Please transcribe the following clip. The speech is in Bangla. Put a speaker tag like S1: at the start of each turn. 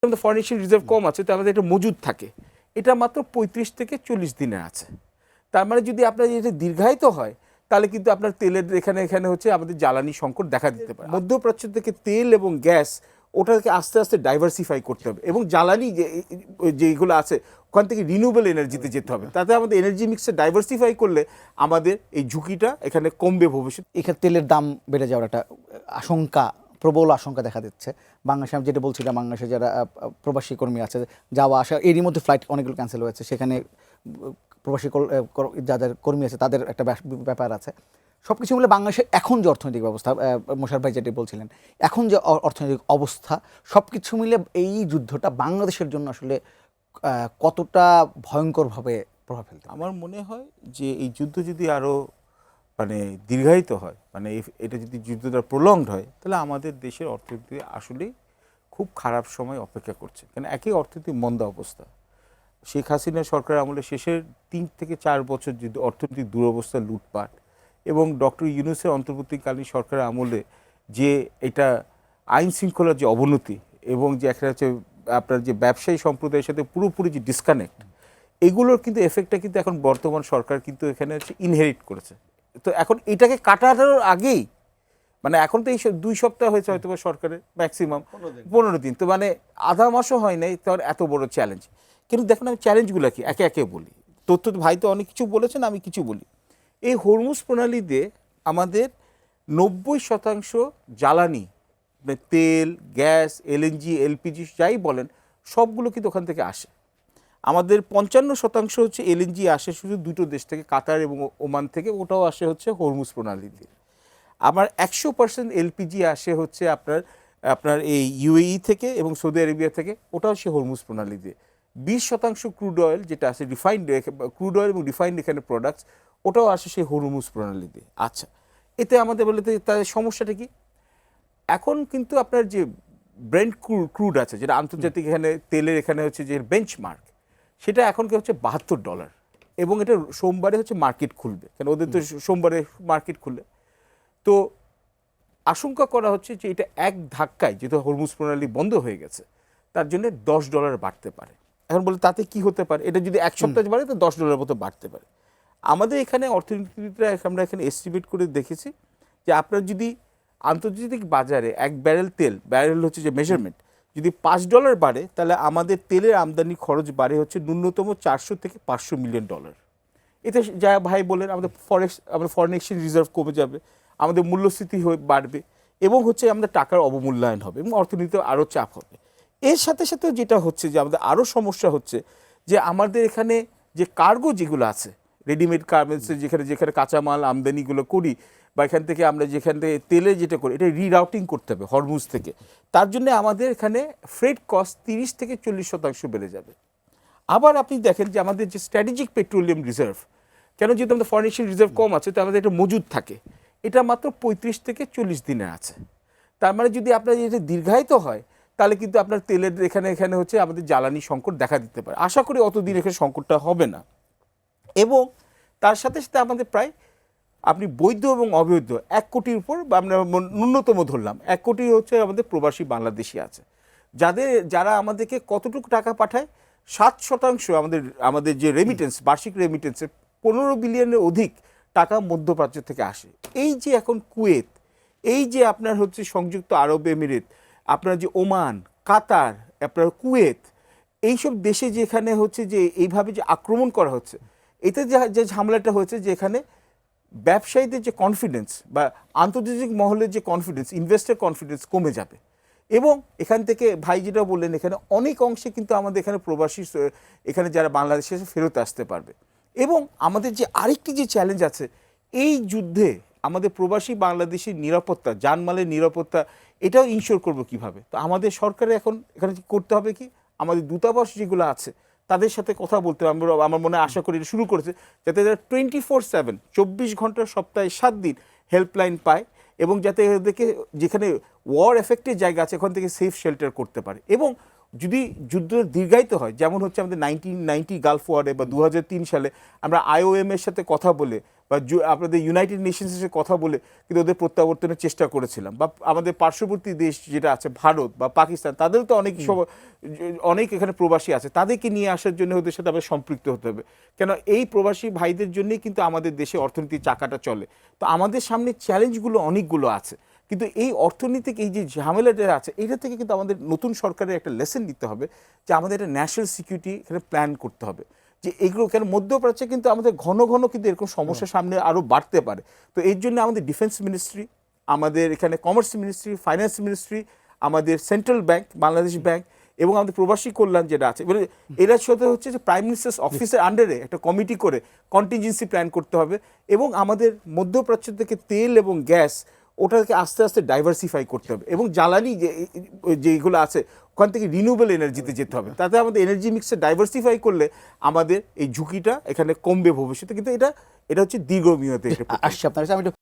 S1: আমাদের ফরেন এক্সচেঞ্জ রিজার্ভ কম আছে, তো আমাদের এটা মজুদ থাকে, এটা মাত্র 35 থেকে 40 দিনের আছে। তার মানে যদি আপনার এটা দীর্ঘায়িত হয় তাহলে কিন্তু আপনার তেলের এখানে এখানে হচ্ছে আমাদের জ্বালানি সংকট দেখা দিতে পারে। মধ্যপ্রাচ্য থেকে তেল এবং গ্যাস ওটাকে আস্তে আস্তে ডাইভার্সিফাই করতে হবে, এবং জ্বালানি যেগুলো আছে ওখান থেকে রিনিউয়েবল এনার্জিতে যেতে হবে। তাতে আমাদের এনার্জি মিক্সে ডাইভার্সিফাই করলে আমাদের এই ঝুঁকিটা এখানে কমবে ভবিষ্যৎ।
S2: এখানে তেলের দাম বেড়ে যাওয়ার একটা আশঙ্কা, প্রবল আশঙ্কা দেখা দিচ্ছে। বাংলাদেশে আমি যেটা বলছিলাম, বাংলাদেশে যারা প্রবাসী কর্মী আছে, যাওয়া আসা, এরই মধ্যে ফ্লাইট অনেকগুলো ক্যান্সেল হয়েছে, সেখানে প্রবাসী যাদের কর্মী আছে তাদের একটা ব্যাপার আছে। সব কিছু মিলে বাংলাদেশের এখন যে অর্থনৈতিক ব্যবস্থা, মোশাররফ ভাই যেটি বলছিলেন, এখন যে অর্থনৈতিক অবস্থা, সব কিছু মিলে এই যুদ্ধটা বাংলাদেশের জন্য আসলে কতটা ভয়ঙ্করভাবে প্রভাব ফেলতে?
S1: আমার মনে হয় যে এই যুদ্ধ যদি আরও দীর্ঘায়িত হয়, এটা যদি যুদ্ধটা প্রলংড হয়, তাহলে আমাদের দেশের অর্থনীতি আসলেই খুব খারাপ সময় অপেক্ষা করছে। কারণ একই অর্থনৈতিক মন্দা অবস্থা, শেখ হাসিনা সরকার আমলে শেষের 3 থেকে 4 বছর যদি অর্থনৈতিক দুরবস্থা, লুটপাট, এবং ডক্টর ইউনূসের অন্তর্বর্তীকালীন সরকারের আমলে যে এটা আইন শৃঙ্খলার যে অবনতি, এবং যে একটা হচ্ছে আপনার যে ব্যবসায়ী সম্প্রদায়ের সাথে পুরোপুরি যে ডিসকানেক্ট, এগুলোর কিন্তু এফেক্টটা কিন্তু এখন বর্তমান সরকার কিন্তু এখানে হচ্ছে ইনহেরিট করেছে। তো এখন এটাকে কাটানোর আগেই, এখন তো এই 2 সপ্তাহ হয়েছে হয়তো সরকারের, ম্যাক্সিমাম 15 দিন, তো আধা মাসও হয় নাই, তার এত বড় চ্যালেঞ্জ। কিন্তু দেখুন আমি চ্যালেঞ্জগুলো কি একে একে বলি। তথ্য ভাই তো অনেক কিছু বলেছেন, আমি কিছু বলি। এই হরমুজ প্রণালী দিয়ে আমাদের 90% জ্বালানি, তেল, গ্যাস, এলএনজি, এলপিজি যাই বলেন, সবগুলো কিন্তু ওখান থেকে আসে। আমাদের 55% হচ্ছে এলএনজি আসে শুধু দুটো দেশ থেকে, কাতার এবং ওমান থেকে, ওটাও আসে হচ্ছে হরমুজ প্রণালী দিয়ে। আমার 100% এলপিজি আসে হচ্ছে আপনার এই ইউএই থেকে এবং সৌদি আরবিয়া থেকে, ওটাও সে হরমুজ প্রণালী দিয়ে। 20% ক্রুড অয়েল যেটা আছে, রিফাইন্ড ক্রুড অয়েল এবং রিফাইন্ড এখানে প্রোডাক্টস, ওটাও আসে সেই হরমুজ প্রণালী দিয়ে। আচ্ছা, এতে আমাদের বলে তাদের সমস্যাটা কি? এখন কিন্তু আপনার যে ব্রেন্ট ক্রুড আছে, যেটা আন্তর্জাতিক এখানে তেলের এখানে হচ্ছে যে বেঞ্চমার্ক, সেটা এখন কি হচ্ছে $72, এবং এটা সোমবারে হচ্ছে মার্কেট খুলবে, কারণ ওদের তো সোমবারে মার্কেট খুলে। তো আশঙ্কা করা হচ্ছে যে এটা এক ধাক্কায়, যেহেতু হরমুজ প্রণালী বন্ধ হয়ে গেছে, তার জন্য $10 বাড়তে পারে। এখন বলে তাতে কি হতে পারে, এটা যদি এক সপ্তাহ বাড়ে তো $10 মতো বাড়তে পারে। আমাদের এখানে অর্থনীতিবিদরা আমরা এখানে এস্টিমেট করে দেখেছি যে আপনার যদি আন্তর্জাতিক বাজারে এক ব্যারেল তেল, ব্যারেল হচ্ছে যে মেজারমেন্ট, যদি $5 বাড়ে, তাহলে আমাদের তেলের আমদানি খরচ বাড়ে হচ্ছে ন্যূনতম $400 থেকে $500 মিলিয়ন। এতে যা ভাই বলেন, আমাদের ফরেন এক্সচেঞ্জ রিজার্ভ কমে যাবে, আমাদের মূল্যস্ফীতি বাড়বে, এবং হচ্ছে আমাদের টাকার অবমূল্যায়ন হবে, এবং অর্থনীতিতে আরও চাপ হবে। এর সাথে সাথে যেটা হচ্ছে যে আমাদের আরও সমস্যা হচ্ছে যে আমাদের এখানে যে কার্গো যেগুলো আছে, রেডিমেড গার্মেন্টসের যেখানে যেখানে কাঁচামাল আমদানিগুলো করি, বা এখান থেকে আমরা যেখান থেকে তেলে যেটা করি, এটা রিরাউটিং করতে হবে হরমুজ থেকে। তার জন্য আমাদের এখানে ফ্রেট কস্ট 30 থেকে 40% বেড়ে যাবে। আবার আপনি দেখেন যে আমাদের যে স্ট্র্যাটেজিক পেট্রোলিয়াম রিজার্ভ, কেন যেহেতু আমাদের ফরেন এক্সচেঞ্জ রিজার্ভ কম আছে, তো আমাদের এটা মজুদ থাকে, এটা মাত্র 35 থেকে 40 দিনের আছে। তার মানে যদি আপনার যদি দীর্ঘায়িত হয় তাহলে কিন্তু আপনার তেলের এখানে এখানে হচ্ছে আমাদের জ্বালানি সংকট দেখা দিতে পারে। আশা করি অতদিন এখানে সংকটটা হবে না। এবং তার সাথে সাথে আমাদের প্রায় আপনি বৈধ এবং অবৈধ 1 কোটির উপর, বা আমরা ন্যূনতম ধরলাম 1 কোটি হচ্ছে আমাদের প্রবাসী বাংলাদেশি আছে, যারা আমাদেরকে কতটুকু টাকা পাঠায়, 7% আমাদের যে রেমিটেন্স, বার্ষিক রেমিটেন্সের 15 বিলিয়নের অধিক টাকা মধ্যপ্রাচ্য থেকে আসে। এই যে এখন কুয়েত, এই যে আপনার হচ্ছে সংযুক্ত আরব এমিরেত, আপনার যে ওমান, কাতার, আপনার কুয়েত, এইসব দেশে যেখানে হচ্ছে যে এইভাবে যে আক্রমণ করা হচ্ছে, এতে যে ঝামেলাটা হয়েছে যে এখানে ব্যবসায়ীদের যে কনফিডেন্স বা আন্তর্জাতিক মহলের যে কনফিডেন্স, ইনভেস্টর কনফিডেন্স কমে যাবে। এবং এখান থেকে ভাই যেটা বললেন, এখানে অনেক অংশে কিন্তু আমাদের এখানে প্রবাসী এখানে যারা বাংলাদেশে এসে ফেরত আসতে পারবে। এবং আমাদের যে আরেকটি যে চ্যালেঞ্জ আছে, এই যুদ্ধে আমাদের প্রবাসী বাংলাদেশের নিরাপত্তা, জানমালের নিরাপত্তা, এটাও ইনশিওর করবো কিভাবে? তো আমাদের সরকারে এখন এখানে করতে হবে কি, আমাদের দূতাবাস যেগুলো আছে তাদের সাথে কথা বলতে হবে। আমার মনে আশা করি শুরু করেছে, যাতে তারা 24/7 24 ঘন্টার সপ্তাহে 7 দিন হেল্পলাইন পায়, এবং যাতে এদেরকে যেখানে ওয়ার এফেক্টেড জায়গা আছে ওখান থেকে সেফ শেল্টার করতে পারে। এবং যদি যুদ্ধ দীর্ঘায়িত হয়, যেমন হচ্ছে আমাদের 1990 গালফ ওয়ারে বা 2003 সালে আমরা IOM এর সাথে কথা বলে বা আপনাদের ইউনাইটেড নেশনসের কথা বলে কিন্তু ওদের প্রত্যাবর্তনের চেষ্টা করেছিলাম, বা আমাদের পার্শ্ববর্তী দেশ যেটা আছে ভারত বা পাকিস্তান, তাদেরও তো অনেক এখানে প্রবাসী আছে, তাদেরকে নিয়ে আসার জন্য ওদের সাথে আবার সম্পৃক্ত হতে হবে। কেন এই প্রবাসী ভাইদের জন্যই কিন্তু আমাদের দেশে অর্থনীতির চাকাটা চলে। তো আমাদের সামনে চ্যালেঞ্জগুলো অনেকগুলো আছে, কিন্তু এই অর্থনৈতিক এই যে ঝামেলাটা আছে, এটা থেকে কিন্তু আমাদের নতুন সরকারের একটা লেসন নিতে হবে যে আমাদের একটা ন্যাশনাল সিকিউরিটি এখানে প্ল্যান করতে হবে। যে এইগুলো কেন মধ্যপ্রাচ্যে কিন্তু আমাদের ঘন ঘন কিন্তু এরকম সমস্যার সামনে আরও বাড়তে পারে। তো এর জন্য আমাদের ডিফেন্স মিনিস্ট্রি, আমাদের এখানে কমার্স মিনিস্ট্রি, ফাইন্যান্স মিনিস্ট্রি, আমাদের সেন্ট্রাল ব্যাংক, বাংলাদেশ ব্যাংক এবং আমাদের প্রবাসী কল্যাণ যেটা আছে, এবারে এরা সাথে হচ্ছে যে প্রাইম মিনিস্টার্স অফিসের আন্ডারে একটা কমিটি করে কন্টিনজেন্সি প্ল্যান করতে হবে, এবং আমাদের মধ্যপ্রাচ্য থেকে তেল এবং গ্যাস ওটাকে আস্তে আস্তে ডাইভার্সিফাই করতে হবে, এবং জ্বালানি যেগুলো আছে ওখান থেকে রিনিউয়েবল এনার্জিতে যেতে হবে। তাতে আমাদের এনার্জি মিক্সে ডাইভার্সিফাই করলে আমাদের এই ঝুঁকিটা এখানে কমবে ভবিষ্যতে। কিন্তু এটা হচ্ছে দীর্ঘমেয়াদী একটা
S2: আসছে আপনার কাছে। আমি একটু